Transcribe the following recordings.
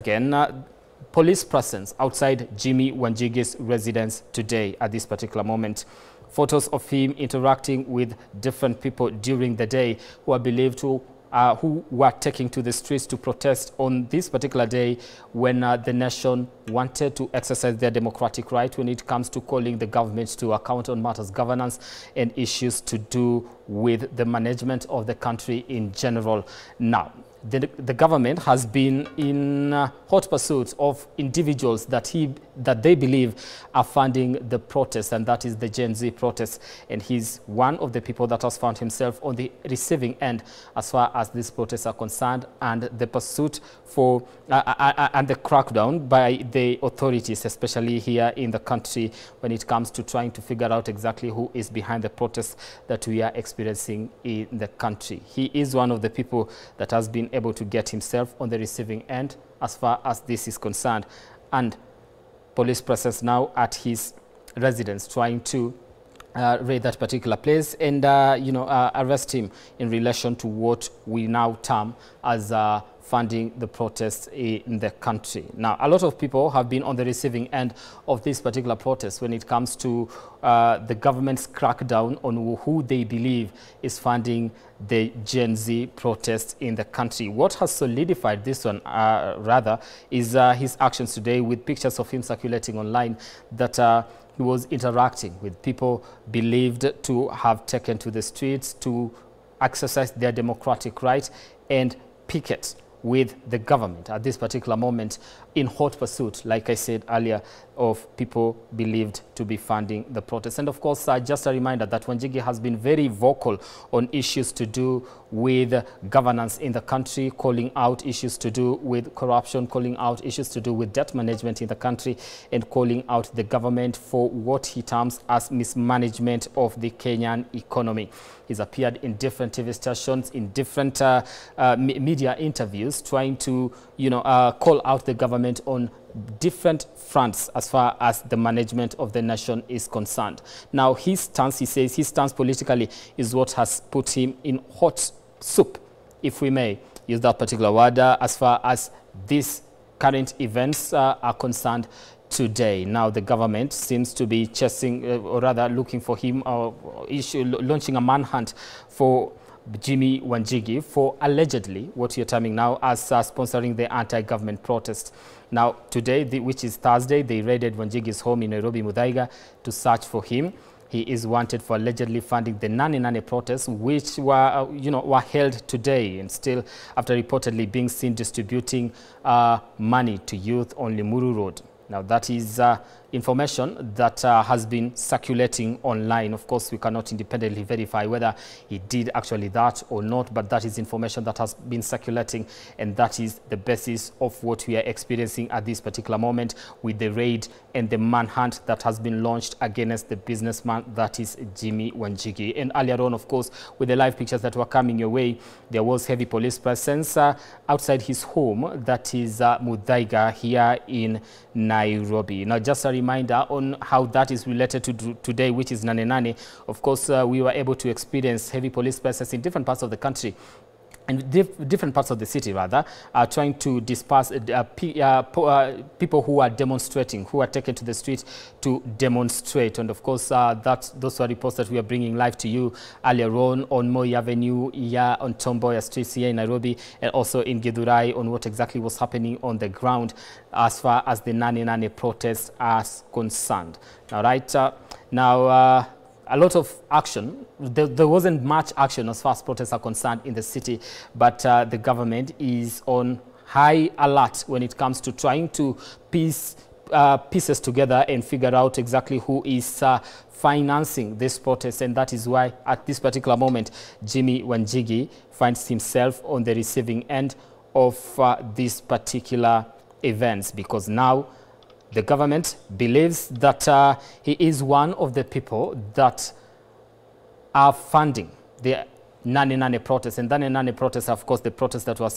again, police presence outside Jimmy Wanjigi's residence today at this particular moment. Photos of him interacting with different people during the day who are believed to who were taking to the streets to protest on this particular day when the nation wanted to exercise their democratic right when it comes to calling the government to account on matters governance and issues to do with the management of the country in general. Now, the government has been in hot pursuit of individuals that they believe are funding the protest, and that is the Gen Z protest. And he's one of the people that has found himself on the receiving end as far as these protests are concerned, and the pursuit for and the crackdown by the authorities, especially here in the country, when it comes to trying to figure out exactly who is behind the protests that we are experiencing in the country. He is one of the people that has been able to get himself on the receiving end as far as this is concerned, and police presence now at his residence trying to raid that particular place and arrest him in relation to what we now term as funding the protests in the country. Now, a lot of people have been on the receiving end of this particular protest when it comes to the government's crackdown on who they believe is funding the Gen Z protests in the country. What has solidified this one, rather, is his actions today, with pictures of him circulating online that he was interacting with people believed to have taken to the streets to exercise their democratic right and picket with the government at this particular moment in hot pursuit, like I said earlier, of people believed to be funding the protest. And of course, just a reminder that Wanjigi has been very vocal on issues to do with governance in the country, calling out issues to do with corruption, calling out issues to do with debt management in the country, and calling out the government for what he terms as mismanagement of the Kenyan economy. He's appeared in different TV stations, in different media interviews, trying to, call out the government on different fronts as far as the management of the nation is concerned. Now, his stance, he says, his stance politically is what has put him in hot soup, if we may use that particular word, as far as these current events are concerned today. Now, the government seems to be chasing, or rather looking for him, launching a manhunt for Jimmy Wanjigi for allegedly what you're terming now as sponsoring the anti-government protest. Now, today, which is Thursday, they raided Wanjigi's home in Nairobi, Muthaiga, to search for him. He is wanted for allegedly funding the Nane protests, which were held today, and still after reportedly being seen distributing money to youth on Limuru Road. Now, that is information that has been circulating online. Of course, we cannot independently verify whether he did actually that or not, but that is information that has been circulating, and that is the basis of what we are experiencing at this particular moment with the raid and the manhunt that has been launched against the businessman that is Jimmy Wanjigi. And earlier on, of course, with the live pictures that were coming your way, there was heavy police presence outside his home, that is Muthaiga, here in Nairobi. Now, just a reminder on how that is related to today, which is Nane. Of course, we were able to experience heavy police presence in different parts of the country, and different parts of the city, rather, are trying to disperse people who are demonstrating, who are taken to the street to demonstrate. And of course, those were reports that we are bringing live to you earlier on Moi Avenue, here on Tomboya Street here in Nairobi, and also in Githurai, on what exactly was happening on the ground as far as the Nane protests are concerned. Now, a lot of action. There wasn't much action as far as protests are concerned in the city, but the government is on high alert when it comes to trying to piece pieces together and figure out exactly who is financing this protest. And that is why at this particular moment, Jimmy Wanjigi finds himself on the receiving end of these particular events, because now the government believes that he is one of the people that are funding the Nane protests. And Nane protests, of course, the protests that were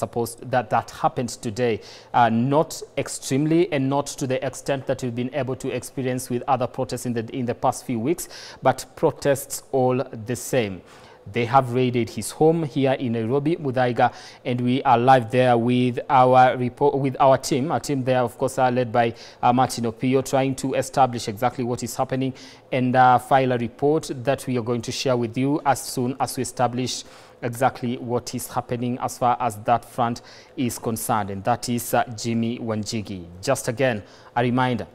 that happened today, not extremely and not to the extent that we've been able to experience with other protests in the past few weeks, but protests all the same. they have raided his home here in Nairobi, Muthaiga, and we are live there with our team. Our team there, of course, are led by Martin Opio, trying to establish exactly what is happening and file a report that we are going to share with you as soon as we establish exactly what is happening as far as that front is concerned, and that is Jimmy Wanjigi. Just again, a reminder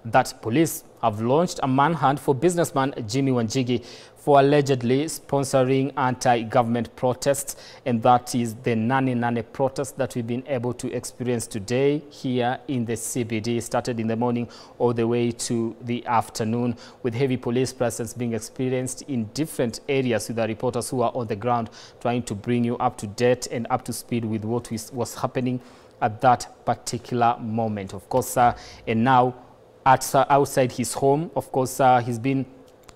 that police have launched a manhunt for businessman Jimmy Wanjigi for allegedly sponsoring anti-government protests, and that is the Nane protest that we've been able to experience today here in the CBD. Started in the morning all the way to the afternoon, with heavy police presence being experienced in different areas, with our reporters who are on the ground trying to bring you up to date and up to speed with what was happening at that particular moment. Of course, and now outside his home, of course, he's been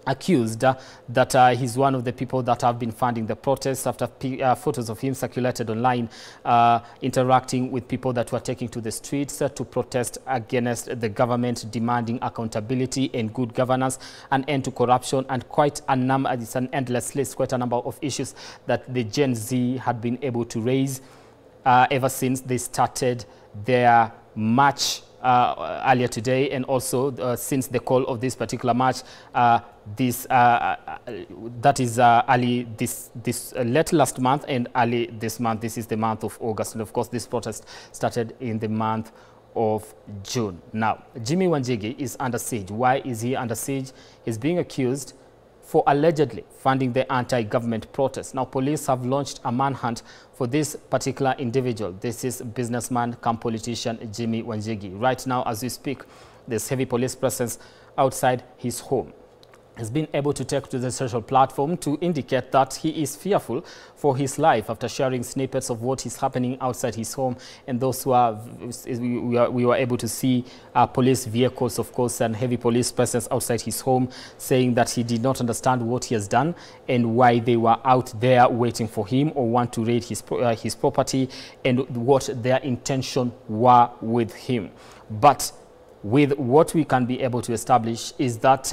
accused that he's one of the people that have been funding the protests after photos of him circulated online, interacting with people that were taking to the streets to protest against the government, demanding accountability and good governance, an end to corruption, and quite a number, it's an endless list, quite a number of issues that the Gen Z had been able to raise ever since they started their march earlier today, and also since the call of this particular march, that is early this late last month and early this month. This is the month of August, and of course this protest started in the month of June. Now, Jimmy Wanjigi is under siege. Why is he under siege? He's being accused for allegedly funding the anti-government protests. Now, police have launched a manhunt for this particular individual. This is businessman come politician Jimmy Wanjigi. Right now, as we speak, there's heavy police presence outside his home. He's been able to take to the social platform to indicate that he is fearful for his life after sharing snippets of what is happening outside his home. And those who are, we were able to see police vehicles, of course, and heavy police presence outside his home, saying that he did not understand what he has done and why they were out there waiting for him or want to raid his property, and what their intention were with him. But with what we can be able to establish is that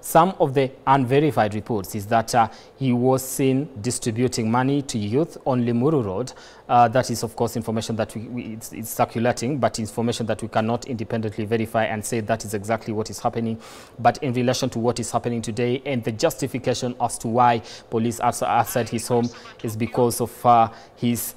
some of the unverified reports is that he was seen distributing money to youth on Limuru Road. That is, of course, information that it's circulating, but information that we cannot independently verify and say that is exactly what is happening. But in relation to what is happening today and the justification as to why police are outside his home is because of his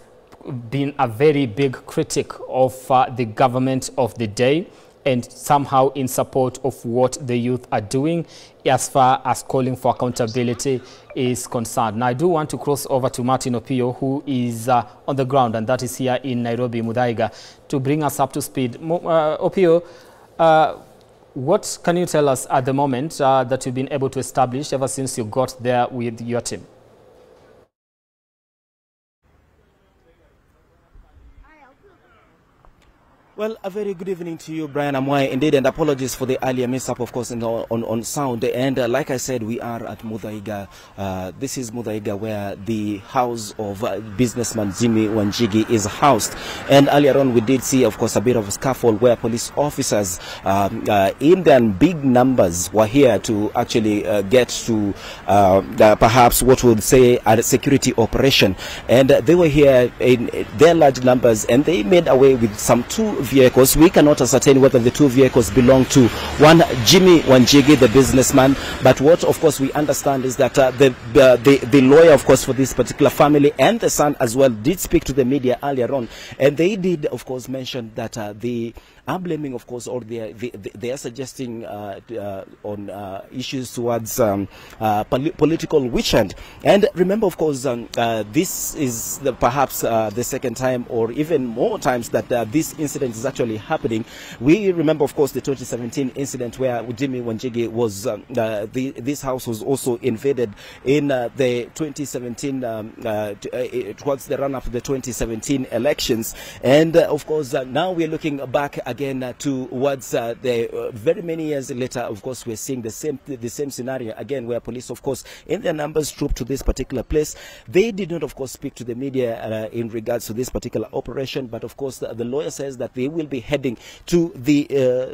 being a very big critic of the government of the day, and somehow in support of what the youth are doing as far as calling for accountability is concerned. Now, I do want to cross over to Martin Opio, who is on the ground, and that is here in Nairobi, Muthaiga, to bring us up to speed. Opio, what can you tell us at the moment that you've been able to establish ever since you got there with your team? Well, a very good evening to you, Brian Amwai, indeed, and apologies for the earlier mishap, of course, on sound. And like I said, we are at Muthaiga. This is Muthaiga, where the house of businessman Jimmy Wanjigi is housed. And earlier on, we did see, of course, a bit of a scuffle where police officers in their big numbers were here to actually get to perhaps what we would say a security operation. And they were here in their large numbers, and they made away with some two vehicles. We cannot ascertain whether the two vehicles belong to one Jimmy Wanjigi, the businessman, but what of course we understand is that the lawyer, of course, for this particular family and the son as well did speak to the media earlier on, and they did of course mention that they are blaming, of course, or they are suggesting on issues towards political witch hunt. And remember, of course, this is perhaps the second time or even more times that this incident is actually happening. We remember, of course, the 2017 incident where Jimmy Wanjigi was, this house was also invaded in the 2017, towards the run-up to the 2017 elections. And of course, now we're looking back again towards the very many years later, of course, we're seeing the same scenario again, where police, of course, in their numbers trooped to this particular place. They did not, of course, speak to the media in regards to this particular operation, but of course, the lawyer says that they will be heading to the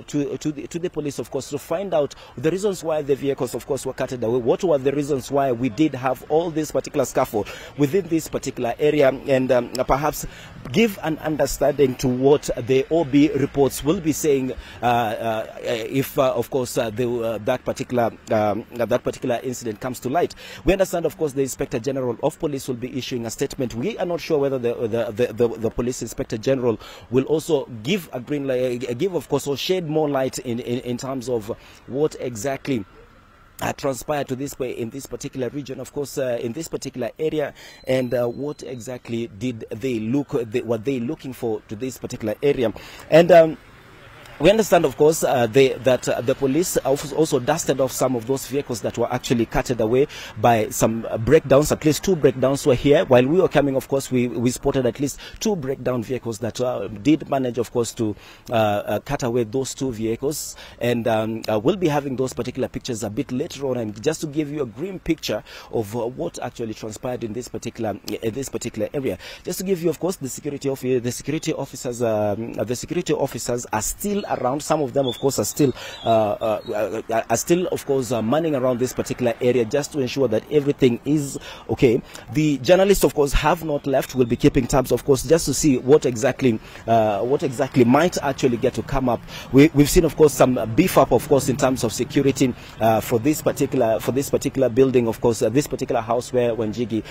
to the police, of course, to find out the reasons why the vehicles, of course, were carted away. What were the reasons why we did have all this particular scuffle within this particular area, and perhaps give an understanding to what the OB reports will be saying if, of course, that particular incident comes to light. We understand, of course, the Inspector General of Police will be issuing a statement. We are not sure whether the Police Inspector General will also give a green light, of course, or shed more light in terms of what exactly transpired to this way in this particular region, of course, in this particular area, and what exactly did they were they looking for to this particular area. And we understand, of course, that the police also dusted off some of those vehicles that were actually carted away by some breakdowns. At least 2 breakdowns were here. While we were coming, of course, we spotted at least 2 breakdown vehicles that did manage, of course, to cut away those 2 vehicles. And we'll be having those particular pictures a bit later on, and just to give you a grim picture of what actually transpired in this particular area. Just to give you, of course, the security officers are still around. Some of them, of course, are still of course, manning around this particular area just to ensure that everything is okay. The journalists, of course, have not left. We'll be keeping tabs, of course, just to see what exactly might actually get to come up. We've seen, of course, some beef up, of course, in terms of security for this particular building, of course, this particular house where Wanjigi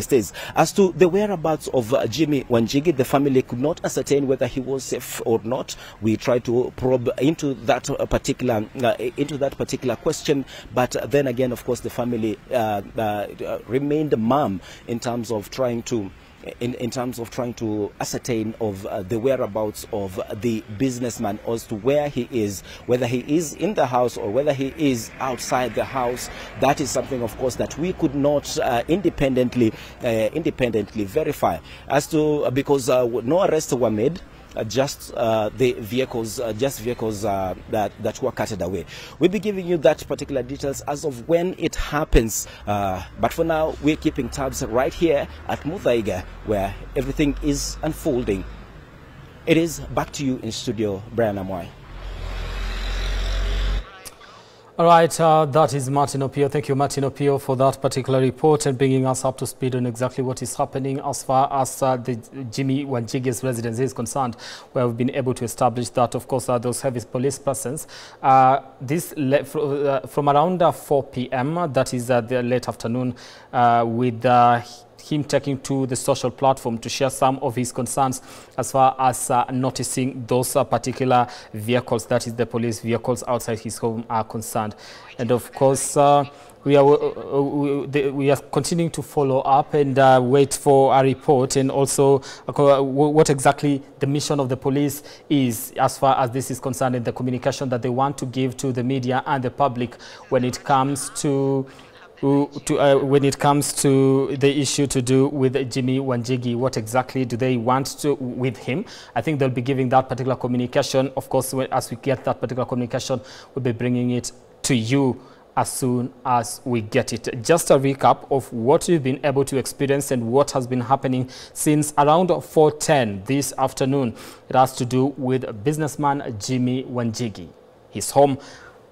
stays. As to the whereabouts of Jimmy Wanjigi, the family could not ascertain whether he was safe or not. We tried to probe into that particular question, but then again, of course, the family remained mum in terms of trying to ascertain of the whereabouts of the businessman as to where he is, whether he is in the house or whether he is outside the house. That is something, of course, that we could not independently verify as to, because no arrests were made. Just the vehicles, that were carted away. We'll be giving you that particular details as of when it happens. But for now, we're keeping tabs right here at Muthaiga, where everything is unfolding. It is back to you in studio, Brian Amwai. All right, that is Martin Opio. Thank you, Martin Opio, for that particular report and bringing us up to speed on exactly what is happening as far as the Jimmy Wanjigi's residence is concerned, where we've been able to establish that, of course, those heavy police presence. From around 4 p.m., that is the late afternoon, with him taking to the social platform to share some of his concerns as far as noticing those particular vehicles, that is the police vehicles outside his home, are concerned. And of course, we are continuing to follow up and wait for a report, and also what exactly the mission of the police is as far as this is concerned, and the communication that they want to give to the media and the public when it comes to the issue to do with Jimmy Wanjigi. What exactly do they want to with him? I think they'll be giving that particular communication. Of course, as we get that particular communication, we'll be bringing it to you as soon as we get it. Just a recap of what you've been able to experience and what has been happening since around 4:10 this afternoon. It has to do with businessman Jimmy Wanjigi. His home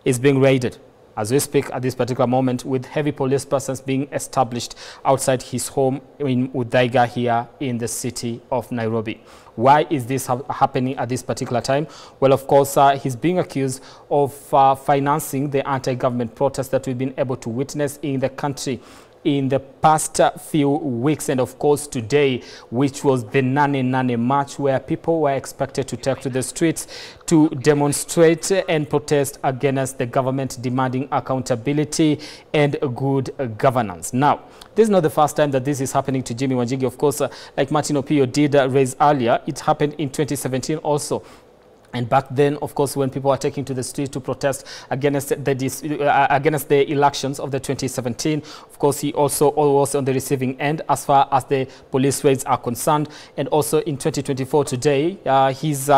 is being raided as we speak at this particular moment, with heavy police presence being established outside his home in Muthaiga here in the city of Nairobi. Why is this happening at this particular time? Well, of course, he's being accused of financing the anti-government protests that we've been able to witness in the country in the past few weeks, and of course today, which was the Nane March, where people were expected to take to the streets to demonstrate and protest against the government, demanding accountability and good governance. Now, this is not the first time that this is happening to Jimmy Wanjigi. Of course, like Martin Opio did raise earlier, it happened in 2017 also, And back then, of course, when people were taking to the street to protest against the elections of the 2017, of course, he also was on the receiving end as far as the police raids are concerned. And also in 2024 today, he's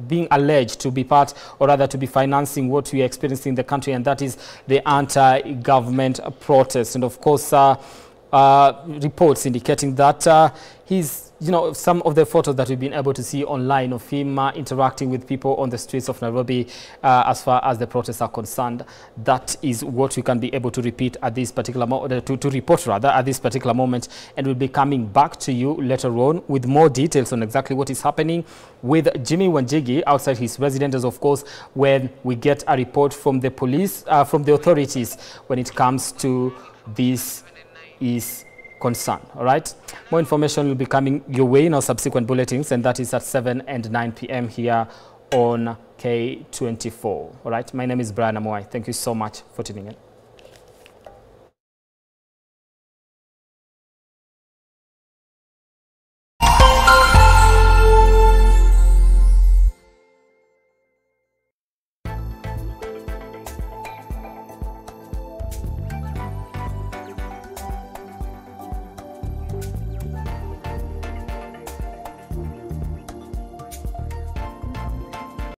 being alleged to be part, or rather to be financing what we are experiencing in the country, and that is the anti-government protest. And of course, reports indicating that some of the photos that we've been able to see online of him interacting with people on the streets of Nairobi as far as the protests are concerned, that is what we can be able to repeat at this particular moment, to report rather at this particular moment. And we'll be coming back to you later on with more details on exactly what is happening with Jimmy Wanjigi outside his residence, of course, when we get a report from the police, from the authorities, when it comes to this is concern. All right, more information will be coming your way in our subsequent bulletins, and that is at 7 and 9 p.m. here on K24. All right, my name is Brian Amoy. Thank you so much for tuning in.